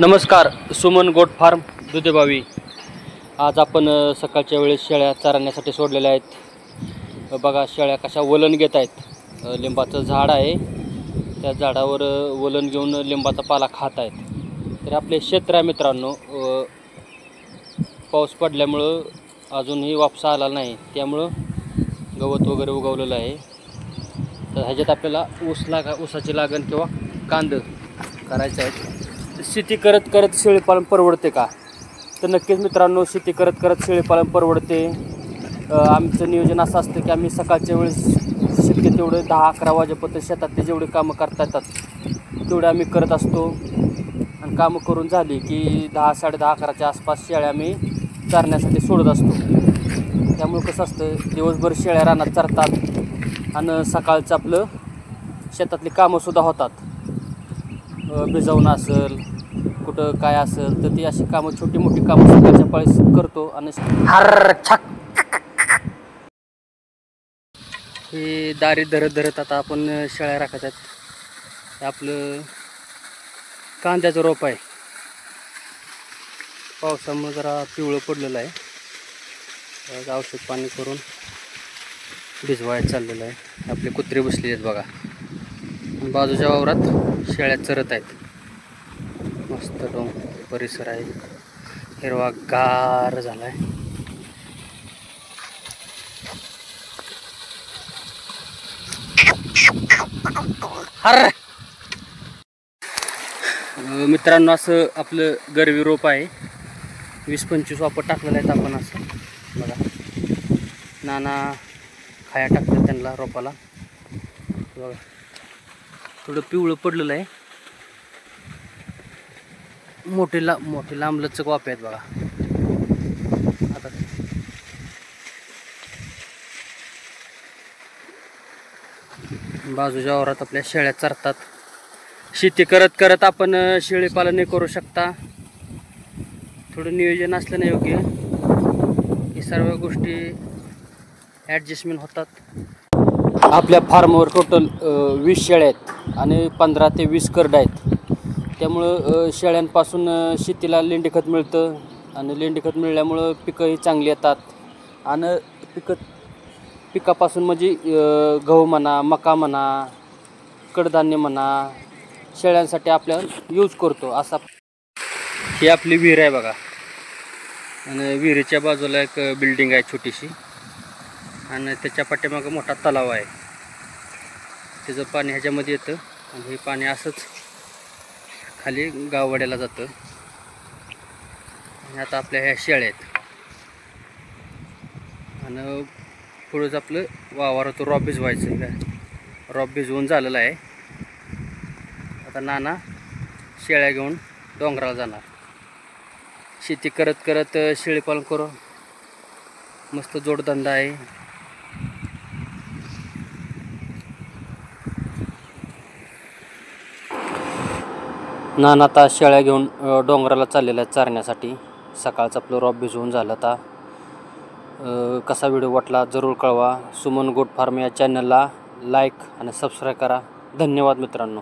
नमस्कार, Suman goat farm दुधेबावी। आज आपण सकाळच्या वेळेस शेळ्या चारण्यासाठी सोडलेल्या आहेत। बघा शेळ्या कशा वलन घेत आहेत। लिंबाचं झाड आहे, त्या झाडावर वलन घेऊन लिंबाचा पाला खात आहेत। तर आपले क्षेत्र आहे मित्रांनो, पाऊस पडल्यामुळं अजूनही वापसा आला नाही, त्यामुळं गवत वगैरे उगवलेलं आहे। तर ह्याच्यात आपल्याला ऊसाची लागण किंवा कांदे करायचं आहे। शेती करत करत शेळीपालन परवडते का? तर नक्कीच मित्रांनो, शेती करत करत शेळीपालन परवडते। आमचं नियोजन असं असतं की आम्ही सकाळच्या वेळेस शक्य तेवढं 10-11 वाजेपर्यंत शेतातले जेवढे कामं करता येतात तेवढे आम्ही करत असतो। आणि कामं करून झाली की 10-10:30-11च्या आसपास शेळ्या आम्ही चारण्यासाठी सोडत असतो। त्यामुळे कसं असतं, दिवसभर शेळ्या रानात चरतात आणि सकाळचं आपलं शेतातली कामंसुद्धा होतात। भिजवणं असेल, कुठं काय असेल तर ती अशी कामं, छोटी मोठी कामं सकाळच्या पाळीस करतो। आणि हे दारी धरत धरत आता आपण शेळ्या राखायच्यात। हे आपलं कांद्याचं रोप आहे, पावसामुळे जरा पिवळं पडलेलं आहे। औषध पाणी करून भिजवायला चाललेलं आहे। आपले कुत्रे बसले आहेत बघा, बाजूच्या वावरात शेळ्या चरत आहेत। मस्त डोंगर परिसर आहे, हिरवा गार झालाय। मित्रांनो, असं आपलं गरवी रोप आहे, 20-25 वापर टाकलेलं आहेत आपण। असं बघा, नाना खाया टाकतात त्यांना रोपाला। बघा थोडं पिवळं पडलेलं आहे, मोठे लांबलचक वाफे आहेत बघा। आता बाजूच्या वावरात आपल्या शेळ्या चरतात। शेती करत करत आपण शेळीपालन करू शकता। थोडं नियोजन असलं नाही योग्य, ही सर्व गोष्टी ॲडजस्टमेंट होतात। आपल्या फार्मवर टोटल 20 शेळ्या आहेत आणि 15 ते 20 करडं आहेत। त्यामुळं शेळ्यांपासून शेतीला लेंडीखत मिळतं आणि लेंडीखत मिळाल्यामुळं पिकंही चांगली येतात। आणि पिकापासून म्हणजे गहू म्हणा, मका म्हणा, कडधान्य म्हणा, शेळ्यांसाठी आपल्या यूज करतो। असा ही आपली विहीर आहे बघा, आणि विहिरीच्या बाजूला एक बिल्डिंग आहे छोटीशी, आणि त्याच्या पाठीमागं मोठा तलाव आहे। त्याचं पाणी ह्याच्यामध्ये येतं आणि हे पाणी असंच खाली गाववाड्याला जातं। आणि आता आपल्या ह्या शेळ्या आहेत, आणि पुढंच आपलं वावरात रॉब भिजवायचं आहे। रॉब भिजवून झालेलं आहे। आता नाना शेळ्या घेऊन डोंगराला जाणार। शेती करत करत शेळीपालन करू, मस्त जोडधंदा आहे। नाना आता शेळ्या घेऊन डोंगराला चाललेला आहे चारण्यासाठी। सकाळचं आपलं रॉब भिजवून झालं। आता कसा व्हिडिओ वाटला जरूर कळवा। सुमन गोट फार्म या चॅनलला लाईक आणि सबस्क्राईब करा। धन्यवाद मित्रांनो।